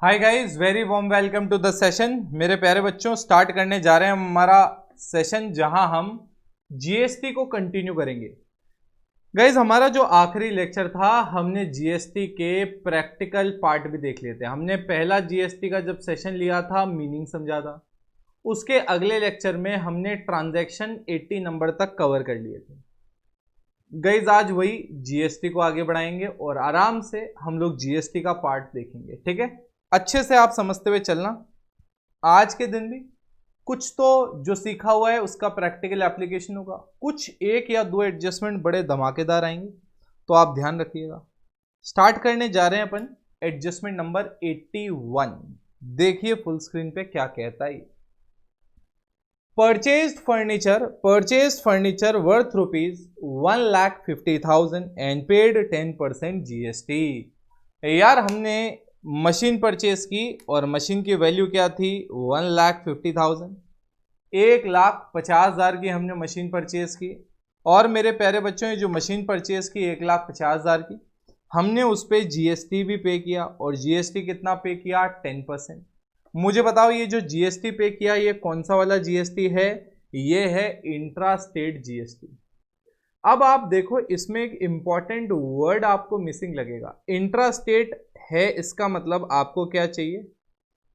Hi guys, very warm welcome to the session. मेरे प्यारे बच्चों, स्टार्ट करने जा रहे हैं हमारा सेशन जहां हम जीएसटी को कंटिन्यू करेंगे। गाइस, हमारा जो आखिरी लेक्चर था हमने जीएसटी के प्रैक्टिकल पार्ट भी देख लिए थे। हमने पहला जीएसटी का जब सेशन लिया था मीनिंग समझा था। उसके अगले लेक्चर में हमने ट्रांजैक्शन 80 नंबर तक कवर कर लिए थे। गाइस, आज वही जीएसटी को आगे बढ़ाएंगे और आराम से हम लोग जीएसटी का पार्ट देखेंगे। ठीक है, अच्छे से आप समझते हुए चलना। आज के दिन भी कुछ तो जो सीखा हुआ है उसका प्रैक्टिकल एप्लीकेशन होगा, कुछ एक या दो एडजस्टमेंट बड़े धमाकेदार आएंगे, तो आप ध्यान रखिएगा। स्टार्ट करने जा रहे हैं अपन एडजस्टमेंट नंबर 81। देखिए फुल स्क्रीन पे क्या कहता है। Purchased furniture worth rupees 1,50,000 and paid 10% GST। यार, हमने मशीन परचेज की और मशीन की वैल्यू क्या थी? 1,50,000। 1,50,000 की हमने मशीन परचेज की। और मेरे प्यारे बच्चों, ये जो मशीन परचेज की 1,50,000 की, हमने उस पर जीएसटी भी पे किया। और जीएसटी कितना पे किया? 10%। मुझे बताओ, ये जो जीएसटी पे किया ये कौन सा वाला जीएसटी है? ये है इंट्रा स्टेट जीएसटी। अब आप देखो, इसमें एक इंपॉर्टेंट वर्ड आपको मिसिंग लगेगा। इंट्रा स्टेट है, इसका मतलब आपको क्या चाहिए?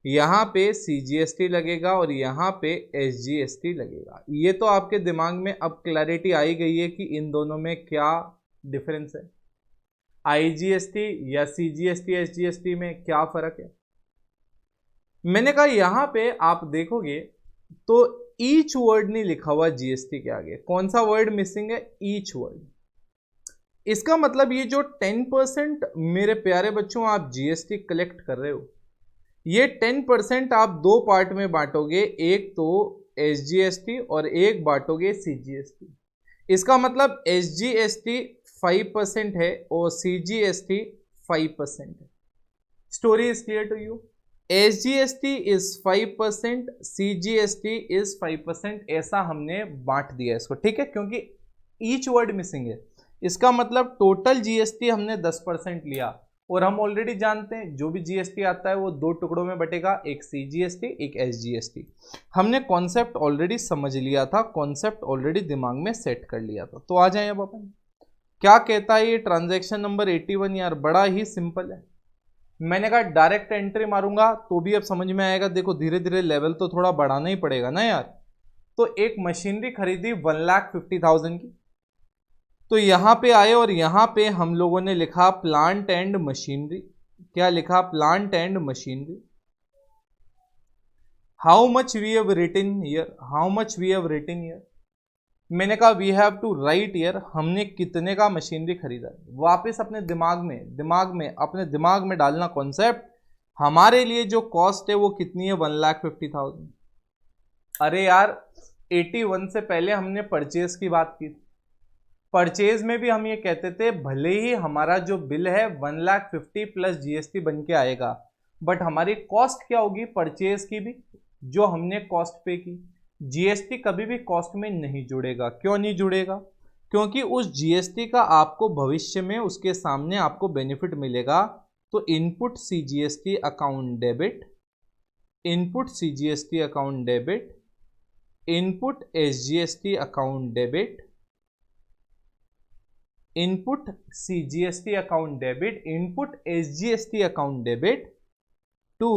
यहां पे सीजीएसटी लगेगा और यहां पे एसजीएसटी लगेगा। ये तो आपके दिमाग में अब क्लैरिटी आई गई है कि इन दोनों में क्या डिफरेंस है। आईजीएसटी या सीजीएसटी एसजीएसटी में क्या फर्क है? मैंने कहा यहां पे आप देखोगे तो ईच वर्ड नहीं लिखा हुआ जीएसटी के आगे। कौन सा वर्ड मिसिंग है? Each word. इसका मतलब ये जो 10% मेरे प्यारे बच्चों आप जीएसटी कलेक्ट कर रहे हो, ये 10% आप दो पार्ट में बांटोगे, एक तो एसजीएसटी और एक बांटोगे सीजीएसटी। इसका मतलब एसजीएसटी 5% है और सीजीएसटी 5% है। Story is clear to you? SGST is 5%, CGST is 5%, ऐसा हमने बांट दिया इसको। ठीक है, क्योंकि ईच वर्ड मिसिंग है। इसका मतलब टोटल जीएसटी हमने 10% लिया। और हम ऑलरेडी जानते हैं जो भी जीएसटी आता है वो दो टुकड़ों में बटेगा, एक सीजीएसटी एक एसजीएसटी। हमने कॉन्सेप्ट ऑलरेडी समझ लिया था, कॉन्सेप्ट ऑलरेडी दिमाग में सेट कर लिया था। तो आ जाए अब अपन, क्या कहता है ये ट्रांजैक्शन नंबर 81। यार, बड़ा ही सिंपल है। मैंने कहा डायरेक्ट एंट्री मारूंगा तो भी अब समझ में आएगा। देखो, धीरे धीरे लेवल तो थोड़ा बढ़ाना ही पड़ेगा ना यार। तो एक मशीनरी खरीदी 1,50,000 की, तो यहां पे आए और यहां पे हम लोगों ने लिखा प्लांट एंड मशीनरी। क्या लिखा? Plant and machinery. How much we have written here? How much we have written here? मैंने कहा we have to write here, हमने कितने का मशीनरी खरीदा है। वापस अपने अपने दिमाग में डालना कॉन्सेप्ट। हमारे लिए जो कॉस्ट है वो कितनी है? 1,50,000। अरे यार, 81 से पहले हमने परचेज की बात की थी। परचेज में भी हम ये कहते थे भले ही हमारा जो बिल है 1,50,000 प्लस जीएसटी बन के आएगा, बट हमारी कॉस्ट क्या होगी परचेज की भी, जो हमने कॉस्ट पे की। जीएसटी कभी भी कॉस्ट में नहीं जुड़ेगा। क्यों नहीं जुड़ेगा? क्योंकि उस जीएसटी का आपको भविष्य में उसके सामने आपको बेनिफिट मिलेगा। तो input CGST account debit, input CGST account debit, input SGST account debit, input CGST account debit, input SGST account debit to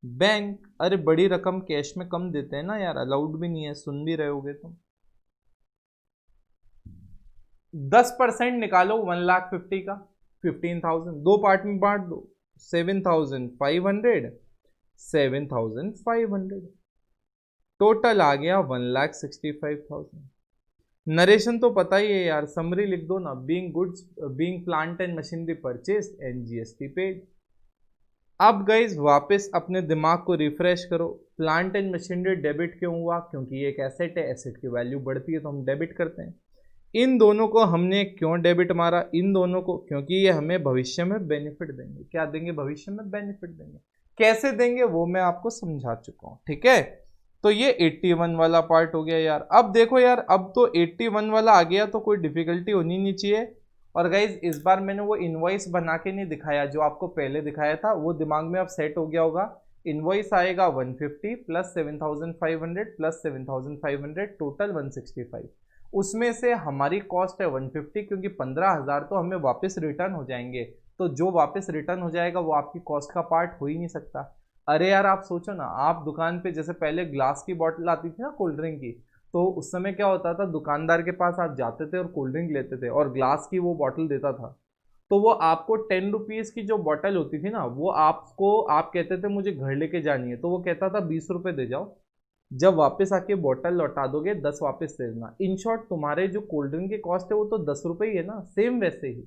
bank. अरे बड़ी रकम कैश में कम देते हैं ना यार, अलाउड भी नहीं है, सुन भी रहे होगे तुम। 10% निकालो 1,50,000 का, 15,000 दो पार्ट में बांट दो, 7,500, 7,500, टोटल आ गया 1,65,000। नरेशन तो पता ही है यार, समरी लिख दो ना। Being goods, being plant and machinery purchase and GST paid. अब गाइज वापस अपने दिमाग को रिफ्रेश करो। प्लांट एंड मशीनरी डेबिट क्यों हुआ? क्योंकि ये एक एसेट है, एसेट की वैल्यू बढ़ती है तो हम डेबिट करते हैं। इन दोनों को हमने क्यों डेबिट मारा? इन दोनों को क्योंकि ये हमें भविष्य में बेनिफिट देंगे। क्या देंगे? भविष्य में बेनिफिट देंगे। कैसे देंगे वो मैं आपको समझा चुका हूं। ठीक है, तो ये 81 वाला पार्ट हो गया यार। अब देखो यार, अब तो 81 वाला आ गया तो कोई डिफिकल्टी होनी नहीं चाहिए। और गाइज इस बार मैंने वो इनवॉइस बना के नहीं दिखाया जो आपको पहले दिखाया था, वो दिमाग में अब सेट हो गया होगा। इनवॉइस आएगा 150 प्लस 7500 प्लस 7500 टोटल 165। उसमें से हमारी कॉस्ट है 150 क्योंकि 15,000 तो हमें वापस रिटर्न हो जाएंगे, तो जो वापस रिटर्न हो जाएगा वो आपकी कॉस्ट का पार्ट हो ही नहीं सकता। अरे यार आप सोचो ना, आप दुकान पे जैसे पहले ग्लास की बॉटल आती थी ना कोल्ड ड्रिंक की, तो उस समय क्या होता था, दुकानदार के पास आप जाते थे और कोल्ड ड्रिंक लेते थे और ग्लास की वो बॉटल देता था, तो वो आपको 10 रुपीज़ की जो बॉटल होती थी ना, वो आपको, आप कहते थे मुझे घर लेके जानी है, तो वो कहता था 20 रुपये दे जाओ, जब वापस आके बॉटल लौटा दोगे 10 वापस दे देना। इन शॉर्ट तुम्हारे जो कोल्ड ड्रिंक की कॉस्ट है वो तो 10 रुपये ही है ना, सेम वैसे ही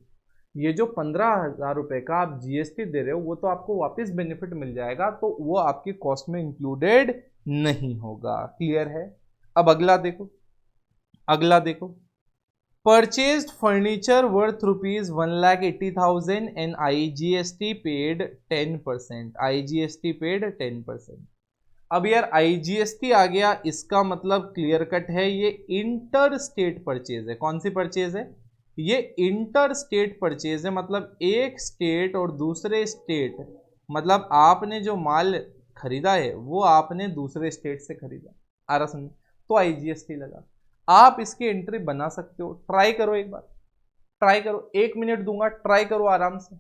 ये जो 15,000 रुपये का आप जीएसटी दे रहे हो वो तो आपको वापस बेनिफिट मिल जाएगा, तो वो आपकी कॉस्ट में इंक्लूडेड नहीं होगा। क्लियर है? अब अगला देखो, अगला देखो, purchased furniture worth rupees 1,80,000 and IGST paid 10%, IGST paid 10%। अब यार आईजीएसटी आ गया, इसका मतलब क्लियर कट है ये इंटर स्टेट परचेज है। कौन सी परचेज है? ये इंटर स्टेट परचेज है, मतलब एक स्टेट और दूसरे स्टेट, मतलब आपने जो माल खरीदा है वो आपने दूसरे स्टेट से खरीदा, आ रहा समझ, तो आईजीएसटी लगा। आप इसकी एंट्री बना सकते हो, ट्राई करो एक बार, ट्राई करो, 1 मिनट दूंगा, ट्राई करो आराम से,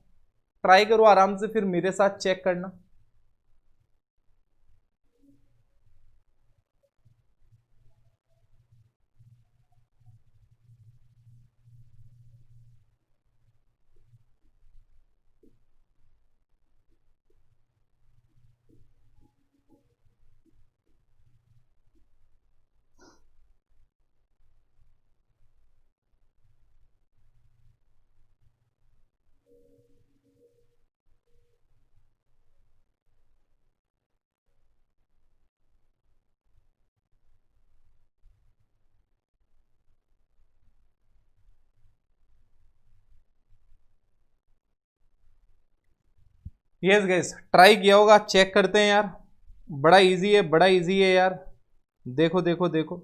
ट्राई करो आराम से, फिर मेरे साथ चेक करना। यस गाइस, ट्राई किया होगा, चेक करते हैं यार, बड़ा इजी है, बड़ा इजी है यार। देखो देखो देखो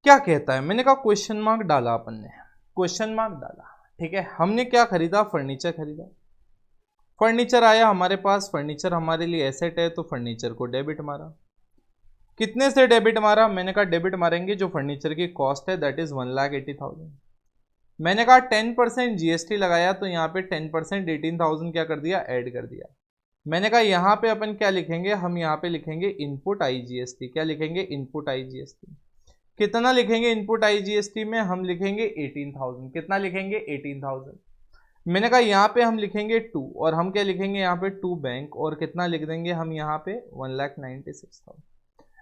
क्या कहता है, मैंने कहा क्वेश्चन मार्क डाला, अपन ने क्वेश्चन मार्क डाला, ठीक है। हमने क्या खरीदा? फर्नीचर खरीदा, फर्नीचर आया हमारे पास, फर्नीचर हमारे लिए एसेट है, तो फर्नीचर को डेबिट मारा। कितने से डेबिट मारा? मैंने कहा डेबिट मारेंगे जो फर्नीचर की कॉस्ट है, दैट इज 1,80,000। मैंने कहा 10% जीएसटी लगाया, तो यहाँ पे 10% 18,000 क्या कर दिया? ऐड कर दिया। मैंने कहा यहाँ पे अपन क्या लिखेंगे? हम यहाँ पे लिखेंगे इनपुट आईजीएसटी। क्या लिखेंगे? Input IGST. कितना लिखेंगे इनपुट आईजीएसटी में? हम लिखेंगे 18,000। कितना लिखेंगे? 18,000। मैंने कहा यहाँ पे हम लिखेंगे 2, और हम क्या लिखेंगे यहाँ पे? 2 बैंक, और कितना लिख देंगे हम यहाँ पे? 1,96,000।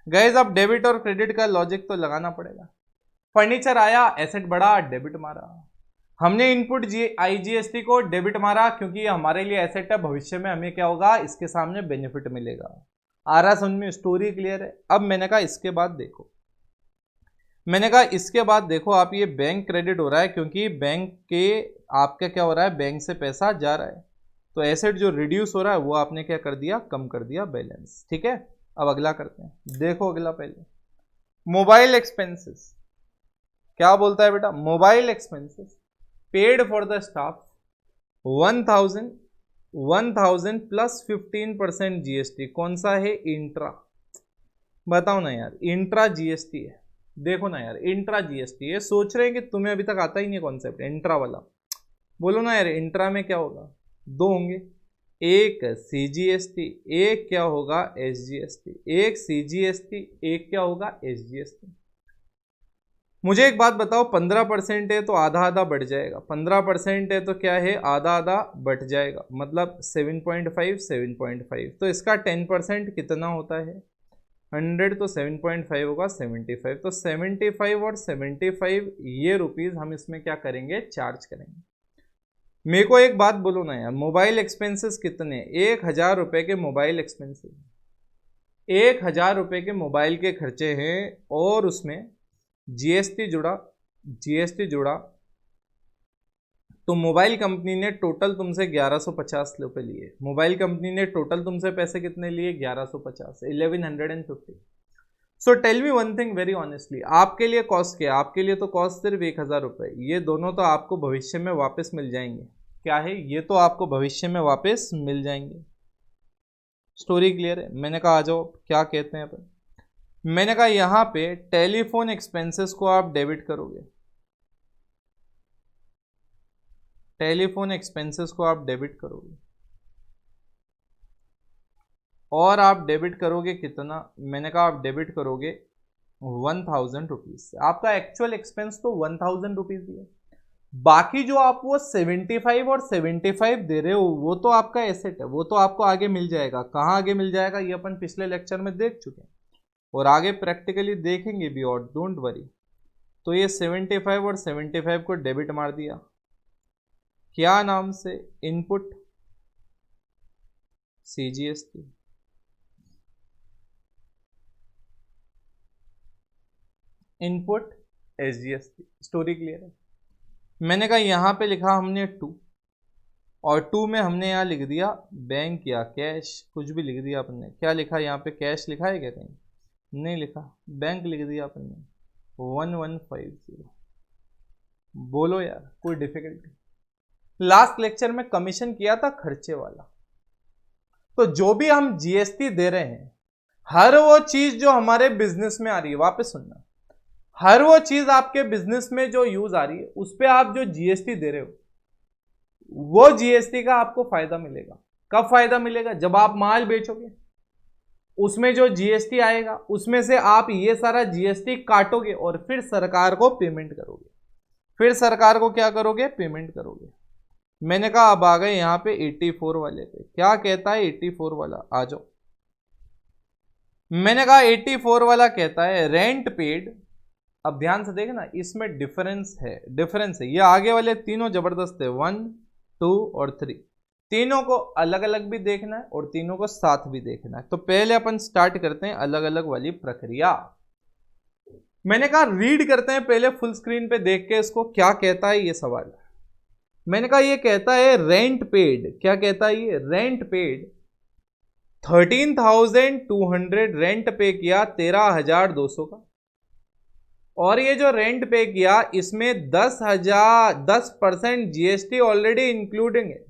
गाइस अब डेबिट और क्रेडिट का लॉजिक तो लगाना पड़ेगा। फर्नीचर आया, एसेट बढ़ा, डेबिट मारा। हमने इनपुट आईजीएसटी को डेबिट मारा क्योंकि ये हमारे लिए एसेट है, भविष्य में हमें क्या होगा? इसके सामने बेनिफिट मिलेगा। आ रहा समझ में? स्टोरी क्लियर है? अब मैंने कहा इसके बाद देखो, मैंने कहा इसके बाद देखो आप, ये बैंक क्रेडिट हो रहा है क्योंकि बैंक के आपका क्या हो रहा है? बैंक से पैसा जा रहा है, तो एसेट जो रिड्यूस हो रहा है वो आपने क्या कर दिया? कम कर दिया, बैलेंस। ठीक है, अब अगला करते हैं। देखो अगला, पहले मोबाइल एक्सपेंसेस क्या बोलता है बेटा? Mobile expenses paid for the staff 1,000 plus 15% GST. कौन सा है? इंट्रा। बताओ ना यार, इंट्रा जीएसटी है। देखो ना यार, इंट्रा जीएसटी है। सोच रहे हैं कि तुम्हें अभी तक आता ही नहीं कॉन्सेप्ट इंट्रा वाला। बोलो ना यार, इंट्रा में क्या होगा? दो होंगे, एक सीजीएसटी, एक क्या होगा? एसजीएसटी। एक सीजीएसटी, एक क्या होगा? एसजीएसटी। मुझे एक बात बताओ, 15% है तो आधा आधा बढ़ जाएगा, 15% है तो क्या है? आधा आधा बढ़ जाएगा, मतलब 7.5 7.5। तो इसका 10% कितना होता है? 100, तो 7.5 होगा 75। तो 75 और 75 ये रुपीज हम इसमें क्या करेंगे? चार्ज करेंगे। मेरे को एक बात बोलो ना यार, मोबाइल एक्सपेंसेस कितने? 1,000 रुपए के मोबाइल एक्सपेंसेस, 1,000 रुपए के मोबाइल के खर्चे हैं, और उसमें जीएसटी जुड़ा, जीएसटी जुड़ा, तो मोबाइल कंपनी ने टोटल तुमसे 1,150 रुपए लिए। मोबाइल कंपनी ने टोटल तुमसे पैसे कितने लिए? 1,150, 1150। So tell me one thing very honestly, आपके लिए कॉस्ट क्या है? आपके लिए तो कॉस्ट सिर्फ 1,000 रुपये। ये दोनों तो आपको भविष्य में वापस मिल जाएंगे। क्या है? ये तो आपको भविष्य में वापस मिल जाएंगे। स्टोरी क्लियर है? मैंने कहा आ जाओ, क्या कहते हैं अपन। मैंने कहा यहां पे टेलीफोन एक्सपेंसेस को आप डेबिट करोगे, टेलीफोन एक्सपेंसेस को आप डेबिट करोगे, और आप डेबिट करोगे कितना? मैंने कहा आप डेबिट करोगे 1,000 रुपीज से। आपका एक्चुअल एक्सपेंस तो 1,000 रुपीज ही है। बाकी जो आप वो 75 और 75 दे रहे हो वो तो आपका एसेट है, वो तो आपको आगे मिल जाएगा। कहाँ आगे मिल जाएगा ये अपन पिछले लेक्चर में देख चुके हैं और आगे प्रैक्टिकली देखेंगे भी, और डोंट वरी। तो ये 75 और 75 को डेबिट मार दिया, क्या नाम से? Input CGST, input SGST। Story clear है? मैंने कहा यहां पे लिखा हमने 2, और 2 में हमने यहाँ लिख दिया बैंक या कैश, कुछ भी लिख दिया अपन ने। क्या लिखा यहाँ पे? कैश लिखा है क्या कहीं? नहीं लिखा, बैंक लिख दिया अपन ने 1150। बोलो यार, कोई डिफिकल्टी? लास्ट लेक्चर में कमीशन किया था खर्चे वाला। तो जो भी हम GST दे रहे हैं, हर वो चीज जो हमारे बिजनेस में आ रही है, वापस सुनना, हर वो चीज आपके बिजनेस में जो यूज आ रही है उस पे आप जो GST दे रहे हो, वो GST का आपको फायदा मिलेगा। कब फायदा मिलेगा? जब आप माल बेचोगे, उसमें जो GST आएगा उसमें से आप ये सारा GST काटोगे और फिर सरकार को पेमेंट करोगे। फिर सरकार को क्या करोगे? पेमेंट करोगे। मैंने कहा अब आ गए यहां पे 84 वाले पे। क्या कहता है 84 वाला? आ जाओ। मैंने कहा 84 वाला कहता है रेंट पेड। अब ध्यान से देखना, इसमें डिफरेंस है। ये आगे वाले तीनों जबरदस्त है, 1, 2 और 3। तीनों को अलग अलग भी देखना है और तीनों को साथ भी देखना है। तो पहले अपन स्टार्ट करते हैं अलग अलग वाली प्रक्रिया। मैंने कहा रीड करते हैं पहले फुल स्क्रीन पे देख के इसको, क्या कहता है ये सवाल। मैंने कहा ये कहता है रेंट पेड। क्या कहता है ये? रेंट पेड 13,200 रेंट पे किया 13,200 का, और ये जो रेंट पे किया इसमें 10% GST ऑलरेडी इंक्लूडिंग है।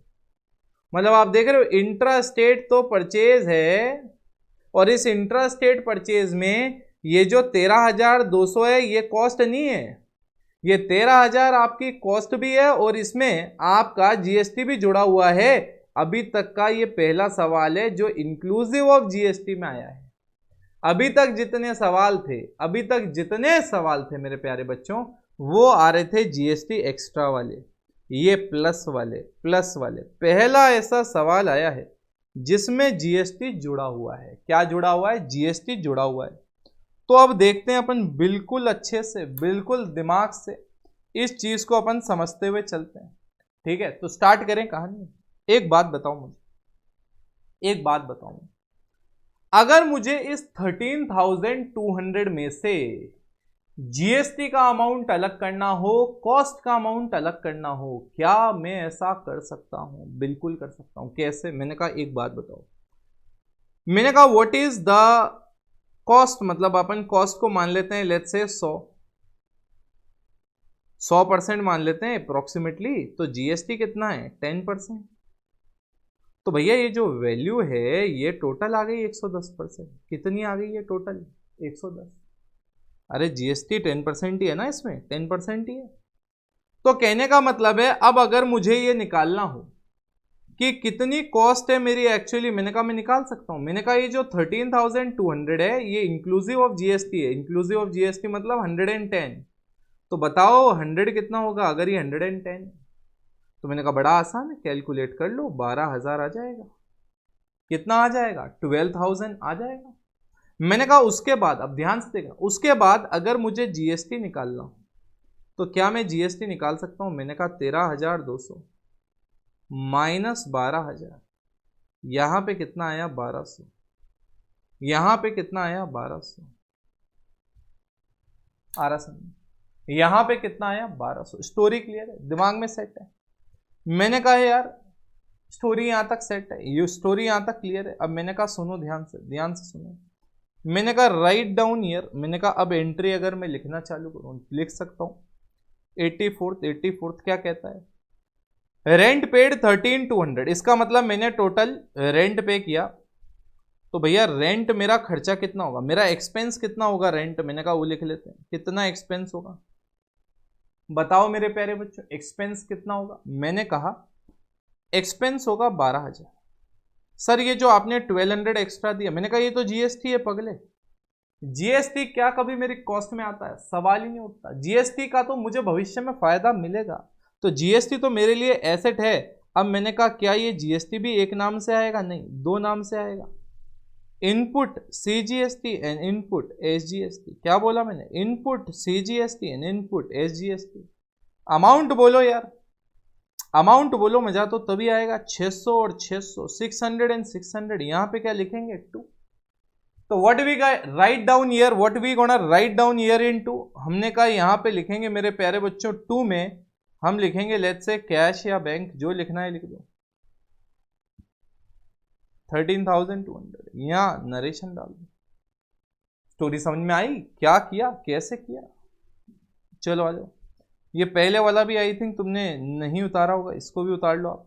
मतलब आप देख रहे हो इंट्रा स्टेट तो परचेज है, और इस इंट्रा स्टेट परचेज में ये जो 13,200 है ये कॉस्ट नहीं है, ये 13,000 आपकी कॉस्ट भी है और इसमें आपका GST भी जुड़ा हुआ है। अभी तक का ये पहला सवाल है जो इंक्लूसिव ऑफ GST में आया है। अभी तक जितने सवाल थे मेरे प्यारे बच्चों, वो आ रहे थे GST एक्स्ट्रा वाले, ये प्लस वाले। पहला ऐसा सवाल आया है जिसमें GST जुड़ा हुआ है। क्या जुड़ा हुआ है? GST जुड़ा हुआ है। तो अब देखते हैं अपन बिल्कुल अच्छे से, बिल्कुल दिमाग से इस चीज को अपन समझते हुए चलते हैं। ठीक है, तो स्टार्ट करें कहानी। एक बात बताओ मुझे, अगर मुझे इस 13,200 में से GST का अमाउंट अलग करना हो, कॉस्ट का अमाउंट अलग करना हो, क्या मैं ऐसा कर सकता हूं? बिल्कुल कर सकता हूं। कैसे? मैंने कहा एक बात बताओ। मैंने कहा व्हाट इज द कॉस्ट, मतलब अपन कॉस्ट को मान लेते हैं लेट्स से 100% मान लेते हैं अप्रोक्सीमेटली। तो GST कितना है? 10%। तो भैया ये जो वैल्यू है ये टोटल आ गई 110%। कितनी आ गई है टोटल? 110। अरे GST 10% ही है ना, इसमें 10% ही है। तो कहने का मतलब है अब अगर मुझे ये निकालना हो कि कितनी कॉस्ट है मेरी एक्चुअली, मैंने कहा मैं निकाल सकता हूं। मैंने कहा ये जो 13,200 है ये इंक्लूसिव ऑफ GST है। इंक्लूसिव ऑफ GST मतलब 110। तो बताओ 100 कितना होगा अगर ये 110? तो मैंने कहा बड़ा आसान है, कैलकुलेट कर लो, 12,000 आ जाएगा। कितना आ जाएगा? 12,000 आ जाएगा। मैंने कहा उसके बाद, अब ध्यान से देखना, उसके बाद अगर मुझे GST निकालना हो तो क्या मैं GST निकाल सकता हूं? मैंने कहा 13,200 माइनस 12,000, यहां पे कितना आया? 1,200। यहां पे कितना आया? 1,200। आ रहा समझ? यहां पे कितना आया? 1,200। स्टोरी क्लियर है? दिमाग में सेट है? मैंने कहा यार स्टोरी यहां तक सेट है, ये स्टोरी यहां तक क्लियर है। अब मैंने कहा सुनो ध्यान से सुनो। मैंने कहा राइट डाउन ईयर, मैंने कहा अब एंट्री अगर मैं लिखना चालू करूं लिख सकता हूं 84th क्या कहता है, रेंट पेड 13,200, इसका मतलब मैंने टोटल रेंट पे किया। तो भैया रेंट मेरा खर्चा कितना होगा, मेरा एक्सपेंस कितना होगा रेंट, मैंने कहा वो लिख लेते हैं, कितना एक्सपेंस होगा बताओ मेरे प्यारे बच्चों, एक्सपेंस कितना होगा। मैंने कहा एक्सपेंस होगा 12,000। सर ये जो आपने 1200 एक्स्ट्रा दिया, मैंने कहा ये तो जीएसटी है पगले, जीएसटी क्या कभी मेरी कॉस्ट में आता है, सवाल ही नहीं उठता। जीएसटी का तो मुझे भविष्य में फायदा मिलेगा, तो जीएसटी तो मेरे लिए एसेट है। अब मैंने कहा क्या ये जीएसटी भी एक नाम से आएगा, नहीं दो नाम से आएगा, input CGST and input SGST. क्या बोला मैंने, input CGST and input SGST. Amount बोलो यार, अमाउंट बोलो, मजा तो तभी आएगा। 600 और 600, 600 एंड 600, यहां पे क्या लिखेंगे 2। तो what we write down year, what we gonna write down year in 2, हमने कहा यहां पे लिखेंगे मेरे प्यारे बच्चों 2 में हम लिखेंगे लेट्स से कैश या बैंक, जो लिखना है लिख दो, 13,200, यहां नरेशन डाल दो। स्टोरी समझ में आई, क्या किया कैसे किया। चलो आ जाओ, ये पहले वाला भी आई थिंक तुमने नहीं उतारा होगा, इसको भी उतार लो आप,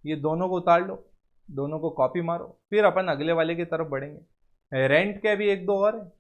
ये दोनों को उतार लो, दोनों को कॉपी मारो, फिर अपन अगले वाले की तरफ बढ़ेंगे। रेंट के भी एक दो और है।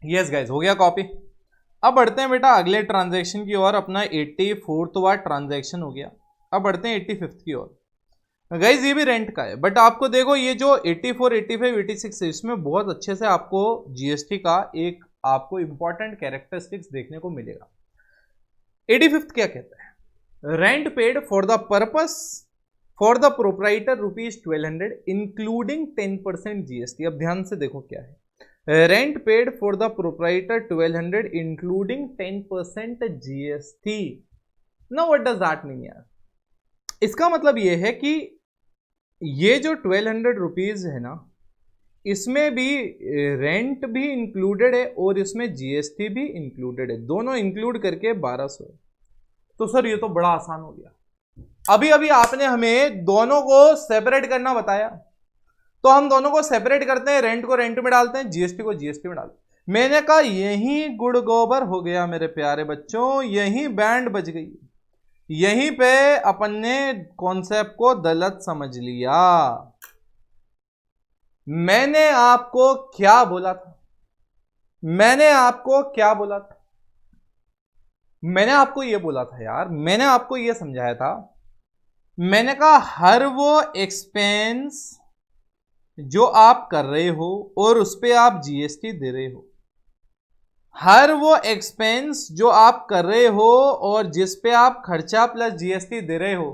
यस गाइस, हो गया कॉपी। अब बढ़ते हैं बेटा अगले ट्रांजैक्शन की ओर, अपना 84वां ट्रांजैक्शन हो गया। अब बढ़ते हैं 85 की ओर। गाइज ये भी रेंट का है, बट आपको देखो ये जो 84, 85, 86 है, इसमें बहुत अच्छे से आपको जीएसटी का एक आपको इंपॉर्टेंट कैरेक्टरिस्टिक्स देखने को मिलेगा। 85 क्या कहता है, rent paid for the purpose for the proprietor ₹1200 including 10% GST. अब ध्यान से देखो क्या है, rent paid for the proprietor 1200 including 10% GST. Now what does that mean यार, इसका मतलब यह है कि ये जो 1200 रुपीज है ना, इसमें भी रेंट भी इंक्लूडेड है और इसमें जीएसटी भी इंक्लूडेड है, दोनों इंक्लूड करके 1200 है। तो सर ये तो बड़ा आसान हो गया। अभी अभी आपने हमें दोनों को सेपरेट करना बताया, तो हम दोनों को सेपरेट करते हैं, रेंट को रेंट में डालते हैं, जीएसटी को जीएसटी में डालते हैं। मैंने कहा यही गुड़ गोबर हो गया मेरे प्यारे बच्चों, यही बैंड बज गई, यहीं पे अपन ने कॉन्सेप्ट को गलत समझ लिया। मैंने आपको क्या बोला था, मैंने आपको क्या बोला था, मैंने आपको यह बोला था यार, मैंने आपको यह समझाया था, मैंने कहा हर वो एक्सपेंस जो आप कर रहे हो और उस पर आप जीएसटी दे रहे हो, हर वो एक्सपेंस जो आप कर रहे हो और जिस पे आप खर्चा प्लस जीएसटी दे रहे हो,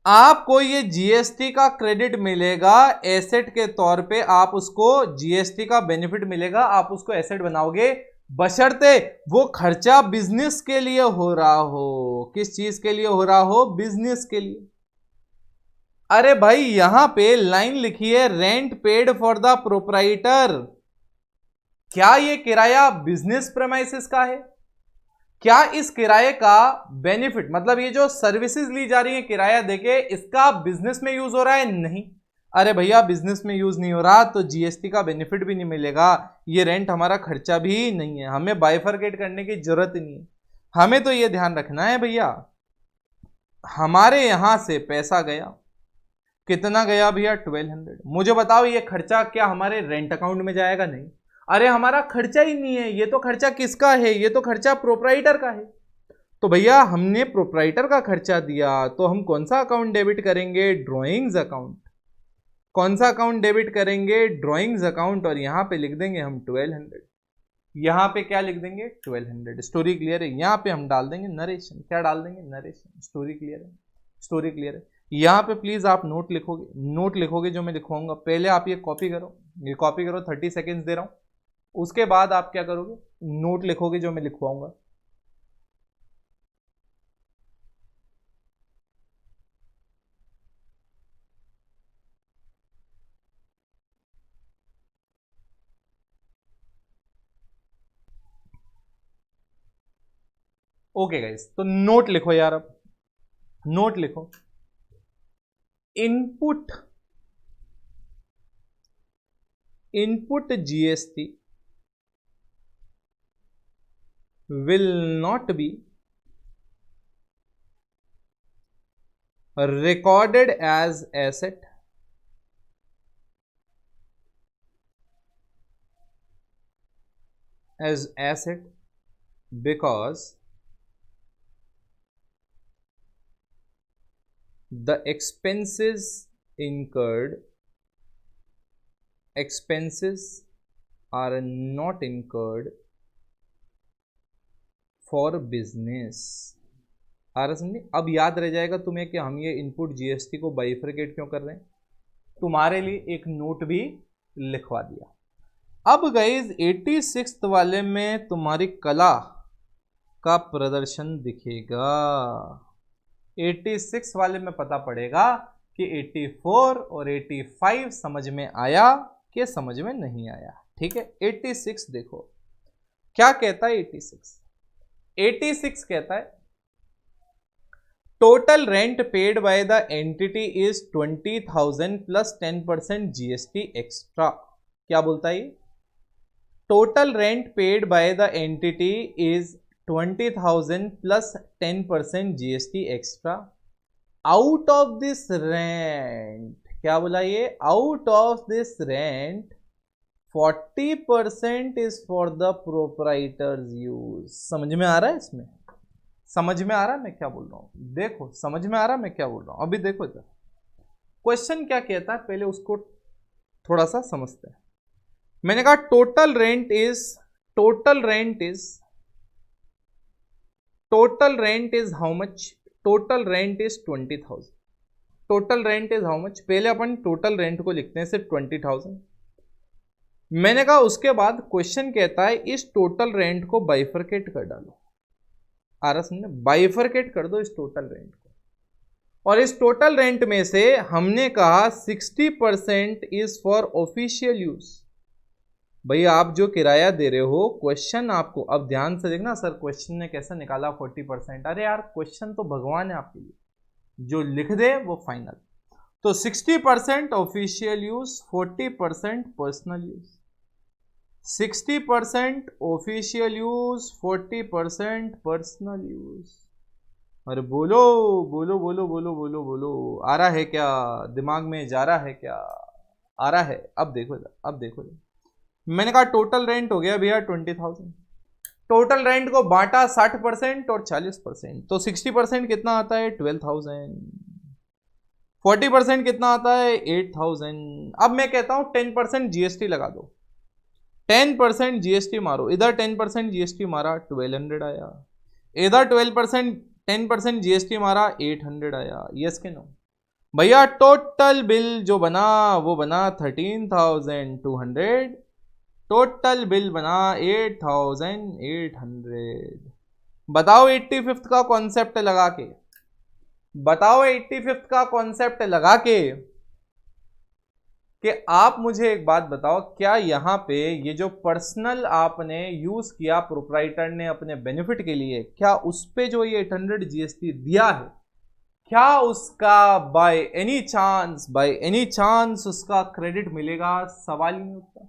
आपको ये जीएसटी का क्रेडिट मिलेगा एसेट के तौर पे, आप उसको जीएसटी का बेनिफिट मिलेगा, आप उसको एसेट बनाओगे, बशर्ते वो खर्चा बिजनेस के लिए हो रहा हो। किस चीज के लिए हो रहा हो, बिजनेस के लिए। अरे भाई यहां पे लाइन लिखी है rent paid for the proprietor, क्या ये किराया बिजनेस प्रेमाइसिस का है? क्या इस किराए का बेनिफिट, मतलब ये जो सर्विसेज ली जा रही है किराया देके, इसका बिजनेस में यूज हो रहा है? नहीं। अरे भैया बिजनेस में यूज नहीं हो रहा तो जीएसटी का बेनिफिट भी नहीं मिलेगा, ये रेंट हमारा खर्चा भी नहीं है, हमें बाइफरकेट करने की जरूरत ही नहीं है। हमें तो ये ध्यान रखना है भैया, हमारे यहां से पैसा गया, कितना गया भैया? 1200। मुझे बताओ ये खर्चा क्या हमारे रेंट अकाउंट में जाएगा? नहीं। अरे हमारा खर्चा ही नहीं है, ये तो खर्चा किसका है? ये तो खर्चा प्रोप्राइटर का है। तो भैया हमने प्रोप्राइटर का खर्चा दिया तो हम कौन सा अकाउंट डेबिट करेंगे? Drawings account. कौन सा अकाउंट डेबिट करेंगे? Drawings account. और यहां पे लिख देंगे हम 1200। यहां पे क्या लिख देंगे? 1200। स्टोरी क्लियर है? यहां पे हम डाल देंगे नरेशन। क्या डाल देंगे? नरेशन। स्टोरी क्लियर है? स्टोरी क्लियर है? यहां पे प्लीज आप नोट लिखोगे, नोट लिखोगे जो मैं लिखवाऊंगा, पहले आप ये कॉपी करो, ये कॉपी करो, 30 सेकेंड्स दे रहा हूं। उसके बाद आप क्या करोगे? नोट लिखोगे जो मैं लिखवाऊंगा। ओके गाइस, तो नोट लिखो यार, अब नोट लिखो। Input, input GST will not be recorded as asset because the expenses are not incurred for business। आ रहा समझे? अब याद रह जाएगा तुम्हें कि हम ये इनपुट जीएसटी को बाइफरकेट क्यों कर रहे हैं। तुम्हारे लिए एक नोट भी लिखवा दिया। अब गाइस 86 वाले में तुम्हारी कला का प्रदर्शन दिखेगा। 86 वाले में पता पड़ेगा कि 84 और 85 समझ में आया कि समझ में नहीं आया। ठीक है, 86 देखो क्या कहता है। 86 कहता है total rent paid by the entity is 20,000 plus 10% GST extra. क्या बोलता है? Total rent paid by the entity is 20,000 plus 10% GST extra. Out of this rent, क्या बोला ये? Out of this rent 40% is for the proprietors use. समझ में आ रहा है? इसमें समझ में आ रहा है मैं क्या बोल रहा हूं? देखो समझ में आ रहा है मैं क्या बोल रहा हूं? अभी देखो इधर क्वेश्चन क्या कहता है, पहले उसको थोड़ा सा समझते हैं। मैंने कहा total rent is how much? Total rent is 20,000। Total rent is how much? पहले अपन टोटल रेंट को लिखते हैं सिर्फ 20,000। मैंने कहा उसके बाद क्वेश्चन कहता है इस टोटल रेंट को बाइफरकेट कर डालो। आ रहा समझे? बाइफरकेट कर दो इस टोटल रेंट को, और इस टोटल रेंट में से हमने कहा 60% इज फॉर ऑफिशियल यूज। भैया आप जो किराया दे रहे हो, क्वेश्चन आपको अब ध्यान से देखना, सर क्वेश्चन ने कैसे निकाला 40%। अरे यार क्वेश्चन तो भगवान है आपके लिए, जो लिख दे वो फाइनल। तो 60% official use, 40% personal use. 60% official use, 40% personal use. अरे बोलो बोलो बोलो बोलो बोलो बोलो, आ रहा है क्या? दिमाग में जा रहा है क्या? आ रहा है? अब देखो, अब देखो, मैंने कहा टोटल रेंट हो गया भैया 20,000। टोटल रेंट को बांटा 60% और 40%, तो 60% कितना आता है? 12,000। 40% कितना आता है? 8,000। अब मैं कहता हूं 10% जीएसटी लगा दो। 10% जीएसटी मारो, इधर 10% जीएसटी मारा 1200 आया, इधर 10% जीएसटी मारा 800 आया। यस के नो? भैया टोटल बिल जो बना वो बना 13,200, टोटल बिल बना 8,800। बताओ 85th का कॉन्सेप्ट लगा के, बताओ 85th का कॉन्सेप्ट लगा के कि आप मुझे एक बात बताओ, क्या यहां पे ये जो पर्सनल आपने यूज किया प्रोप्राइटर ने अपने बेनिफिट के लिए, क्या उस पे जो ये 800 जीएसटी दिया है, क्या उसका बाय एनी चांस उसका क्रेडिट मिलेगा? सवाल ही नहीं उठता।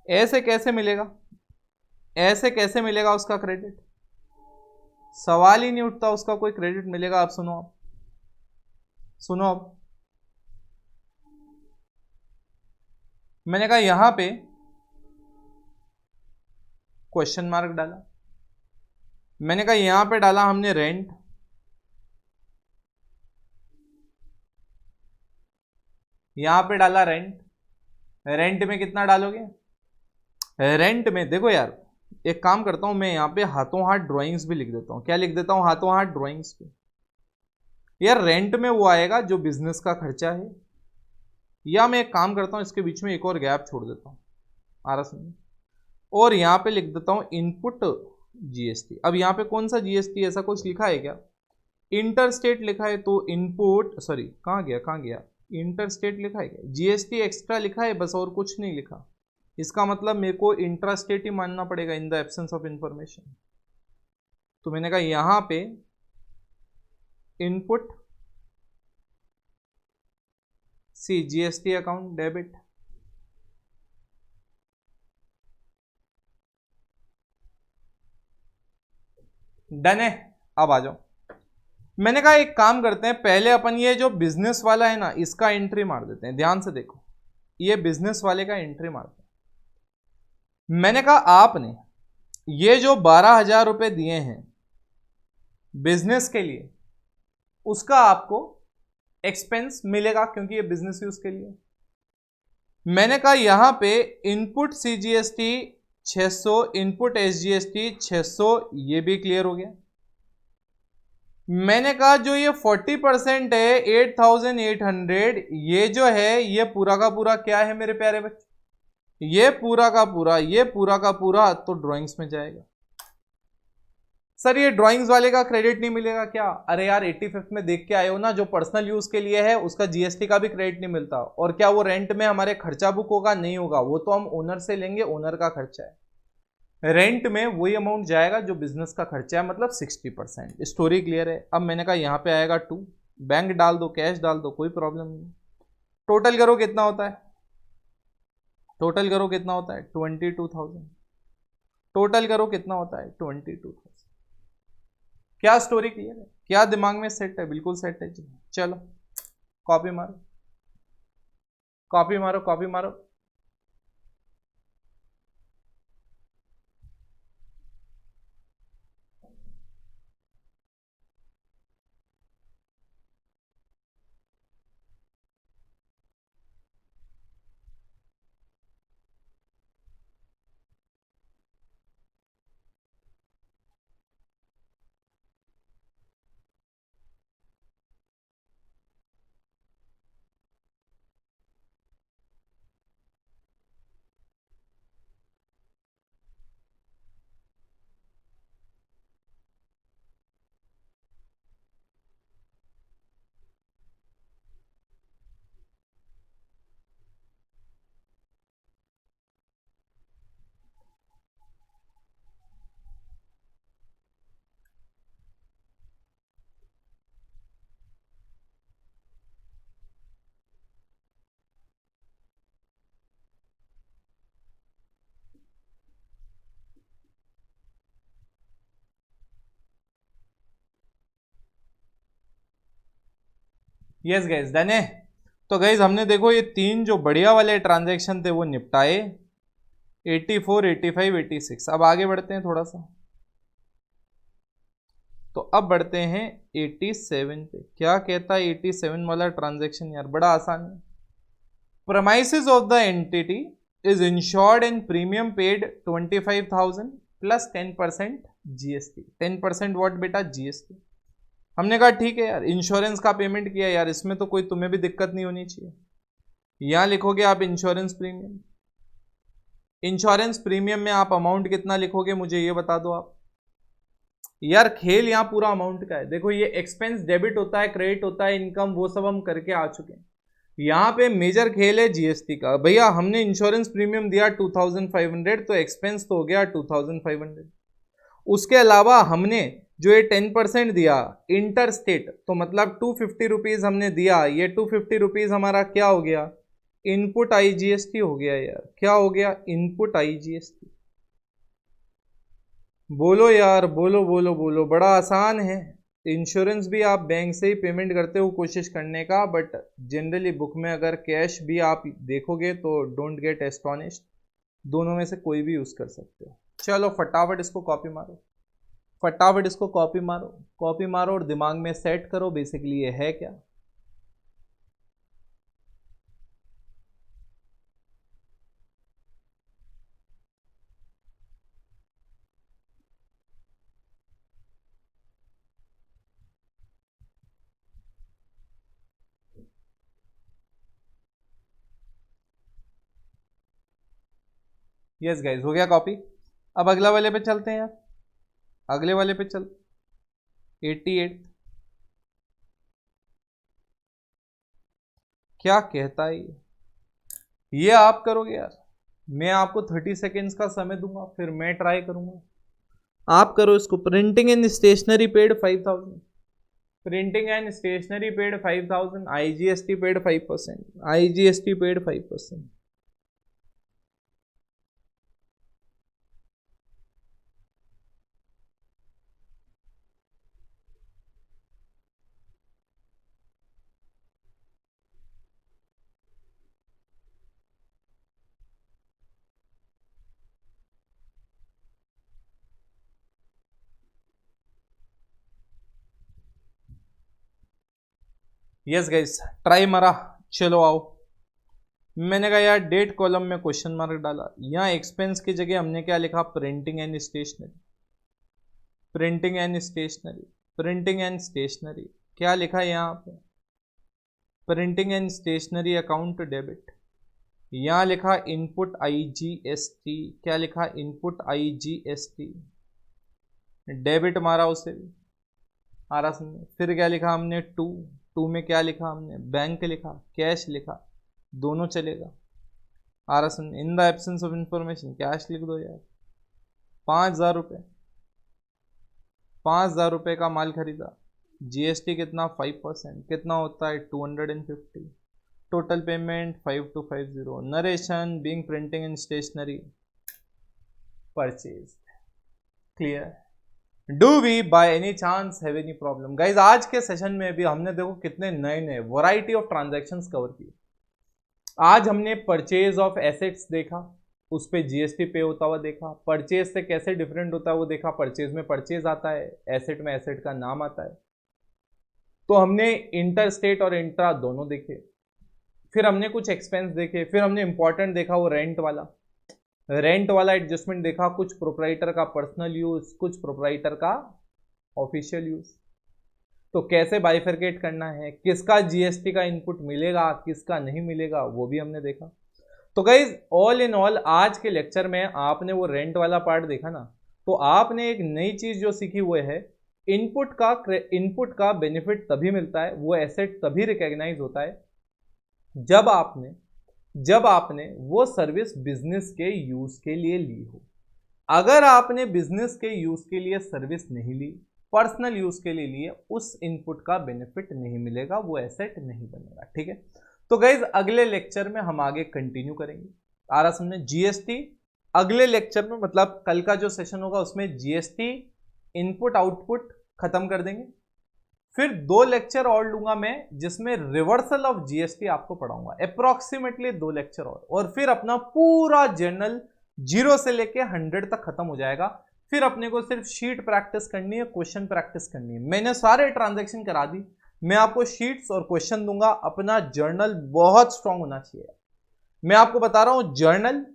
ऐसे कैसे मिलेगा, ऐसे कैसे मिलेगा उसका क्रेडिट? सवाल ही नहीं उठता उसका कोई क्रेडिट मिलेगा। आप सुनो, आप सुनो, अब मैंने कहा यहां पे क्वेश्चन मार्क डाला, मैंने कहा यहां पे डाला हमने रेंट, यहां पे डाला रेंट। रेंट में कितना डालोगे? रेंट में देखो यार, एक काम करता हूं मैं, यहां पे हाथों हाथ ड्राइंग्स भी लिख देता हूं। क्या लिख देता हूं? हाथों हाथ ड्राइंग्स भी। यार रेंट में वो आएगा जो बिजनेस का खर्चा है, या मैं एक काम करता हूं इसके बीच में एक और गैप छोड़ देता हूं, आ रहा समझ, और यहां पे लिख देता हूं इनपुट जीएसटी। अब यहां पे कौन सा जीएसटी, ऐसा कुछ लिखा है क्या? इंटर स्टेट लिखा है तो इनपुट, सॉरी कहां गया कहां गया, इंटर स्टेट लिखा है क्या? जीएसटी एक्स्ट्रा लिखा है बस, और कुछ नहीं लिखा। इसका मतलब मेरे को इंट्रा स्टेट ही मानना पड़ेगा in the absence of information. तो मैंने कहा यहां पे input C GST account debit, done है। अब आ जाओ, मैंने कहा एक काम करते हैं, पहले अपन ये जो बिजनेस वाला है ना इसका एंट्री मार देते हैं। ध्यान से देखो, ये बिजनेस वाले का एंट्री मारते हैं। मैंने कहा आपने ये जो 12,000 रुपए दिए हैं बिजनेस के लिए, उसका आपको एक्सपेंस मिलेगा क्योंकि ये बिजनेस यूज के लिए। मैंने कहा यहां पे इनपुट सीजीएसटी 600, इनपुट एसजीएसटी 600, ये भी क्लियर हो गया। मैंने कहा जो ये 40% है 8,800, ये जो है ये पूरा का पूरा क्या है मेरे प्यारे बच्चे? ये पूरा का पूरा, ये पूरा का पूरा तो ड्राइंग्स में जाएगा। सर ये ड्राइंग्स वाले का क्रेडिट नहीं मिलेगा क्या? अरे यार 85th में देख के आए हो ना, जो पर्सनल यूज के लिए है उसका जीएसटी का भी क्रेडिट नहीं मिलता। और क्या वो रेंट में हमारे खर्चा बुक होगा? नहीं होगा, वो तो हम ओनर से लेंगे, ओनर का खर्चा है। रेंट में वही अमाउंट जाएगा जो बिजनेस का खर्चा है, मतलब 60%। स्टोरी क्लियर है। अब मैंने कहा यहां पे आएगा 2, बैंक डाल दो, कैश डाल दो, कोई प्रॉब्लम नहीं। टोटल करो कितना होता है, टोटल करो कितना होता है 22,000। टोटल करो कितना होता है 22,000। क्या स्टोरी क्लियर है? क्या दिमाग में सेट है? बिल्कुल सेट है जी। चलो कॉपी मारो, कॉपी मारो, कॉपी मारो। यस गाइस, डन है। तो गाइस हमने देखो ये 3 जो बढ़िया वाले ट्रांजैक्शन थे वो निपटाए, 84, 85, 86। अब आगे बढ़ते हैं थोड़ा सा, तो अब बढ़ते हैं 87 पे। क्या कहता है 87 वाला ट्रांजैक्शन? यार बड़ा आसान है। Premises of the entity is insured and premium paid 25,000 plus 10% GST। 10% what बेटा? GST। हमने कहा ठीक है यार, इंश्योरेंस का पेमेंट किया यार, इसमें तो कोई तुम्हें भी दिक्कत नहीं होनी चाहिए। यहां लिखोगे आप इंश्योरेंस प्रीमियम। इंश्योरेंस प्रीमियम में आप अमाउंट कितना लिखोगे मुझे ये बता दो आप। यार खेल यहां पूरा अमाउंट का है। देखो ये एक्सपेंस डेबिट होता है, क्रेडिट होता है, इनकम, वो सब हम करके आ चुके हैं। यहाँ पे मेजर खेल है जीएसटी का। भैया हमने इंश्योरेंस प्रीमियम दिया 2500, तो एक्सपेंस तो हो गया 2500। उसके अलावा हमने जो ये 10% दिया इंटर स्टेट, तो मतलब 250 रुपीज हमने दिया, ये 250 रुपीज हमारा क्या हो गया, इनपुट आईजीएसटी हो गया यार। क्या हो गया, इनपुट आईजीएसटी। बोलो यार, बोलो बोलो बोलो, बड़ा आसान है। इंश्योरेंस भी आप बैंक से ही पेमेंट करते हो कोशिश करने का, बट जनरली बुक में अगर कैश भी आप देखोगे तो डोंट गेट एस्टोनिश्ड, दोनों में से कोई भी यूज कर सकते हो। चलो फटाफट इसको कॉपी मारो, फटाफट इसको कॉपी मारो, कॉपी मारो और दिमाग में सेट करो बेसिकली ये है क्या। यस गाइस, हो गया कॉपी। अब अगला वाले पे चलते हैं यार, अगले वाले पे चल। 88 क्या कहता है ये आप करोगे यार। मैं आपको 30 सेकेंड्स का समय दूंगा, फिर मैं ट्राई करूंगा, आप करो इसको। Printing and stationery paid 5000, printing and stationery paid 5000, IGST paid 5%, IGST paid 5%। Yes guys, try मारा, चलो आओ। मैंने कहा यार डेट कॉलम में क्वेश्चन मार्क डाला, यहाँ एक्सपेंस की जगह हमने क्या लिखा, printing and stationery, printing and stationery, printing and stationery. क्या लिखा है यहाँ पे, printing and stationery account debit. यहाँ लिखा इनपुट आईजीएसटी, क्या लिखा, इनपुट आईजीएसटी, डेबिट मारा उसे भी आ रहा समझ। फिर क्या लिखा हमने, टू में क्या लिखा हमने, बैंक लिखा, कैश लिखा, दोनों चलेगा आ रहा समझ। इन the absence of information cash लिख दो यार। 5000 रुपये, 5000 रुपये का माल खरीदा, जीएसटी कितना 5%, कितना होता है 250, total payment 5250, narration being printing and stationery, purchase. Clear. Do we by any chance have any problem. Guys आज के सेशन में भी हमने देखो कितने नए नए वैरायटी ऑफ ट्रांजैक्शंस कवर किए। आज हमने परचेज ऑफ एसेट्स देखा, उस पे जीएसटी पे होता हुआ देखा, परचेज से कैसे डिफरेंट होता है वो देखा, परचेज में परचेज आता है, एसेट में एसेट का नाम आता है। तो हमने इंटर स्टेट और इंट्रा दोनों देखे। फिर हमने कुछ एक्सपेंस देखे, फिर हमने इंपॉर्टेंट देखा वो रेंट वाला, रेंट वाला एडजस्टमेंट देखा, कुछ प्रोप्राइटर का पर्सनल यूज, कुछ प्रोप्राइटर का ऑफिशियल यूज। तो कैसे बाइफरकेट करना है, किसका जीएसटी का इनपुट मिलेगा, किसका नहीं मिलेगा, वो भी हमने देखा। तो गाइज ऑल इन ऑल आज के लेक्चर में आपने वो रेंट वाला पार्ट देखा ना, तो आपने एक नई चीज जो सीखी वो है इनपुट का बेनिफिट तभी मिलता है, वो एसेट तभी रिकॉग्नाइज होता है जब आपने वो सर्विस बिजनेस के यूज के लिए ली हो। अगर आपने बिजनेस के यूज के लिए सर्विस नहीं ली, पर्सनल यूज के लिए लिए, उस इनपुट का बेनिफिट नहीं मिलेगा, वो एसेट नहीं बनेगा। ठीक है, तो गाइज अगले लेक्चर में हम आगे कंटिन्यू करेंगे। आ रहा समझे, जीएसटी अगले लेक्चर में, मतलब कल का जो सेशन होगा उसमें जीएसटी इनपुट आउटपुट खत्म कर देंगे। फिर 2 लेक्चर और लूंगा मैं जिसमें रिवर्सल ऑफ जीएसटी आपको पढ़ाऊंगा, अप्रोक्सीमेटली 2 लेक्चर और फिर अपना पूरा जर्नल 0 से लेके 100 तक खत्म हो जाएगा। फिर अपने को सिर्फ शीट प्रैक्टिस करनी है, क्वेश्चन प्रैक्टिस करनी है। मैंने सारे ट्रांजैक्शन करा दी, मैं आपको शीट्स और क्वेश्चन दूंगा। अपना जर्नल बहुत स्ट्रांग होना चाहिए। मैं आपको बता रहा हूं जर्नल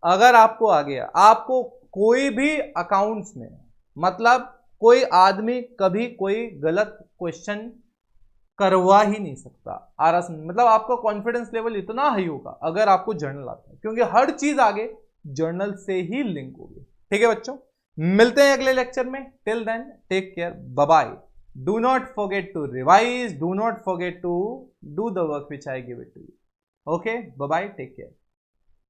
अगर आपको आ गया, आपको कोई भी अकाउंट्स में, मतलब कोई आदमी कभी कोई गलत क्वेश्चन करवा ही नहीं सकता। आरस मतलब आपका कॉन्फिडेंस लेवल इतना हाई होगा अगर आपको जर्नल आता है, क्योंकि हर चीज आगे जर्नल से ही लिंक होगी। ठीक है बच्चों, मिलते हैं अगले लेक्चर में। Till then take care, bye bye, Do not forget to revise. Do not forget to do the work which I give it to you. Okay, bye bye. Take care.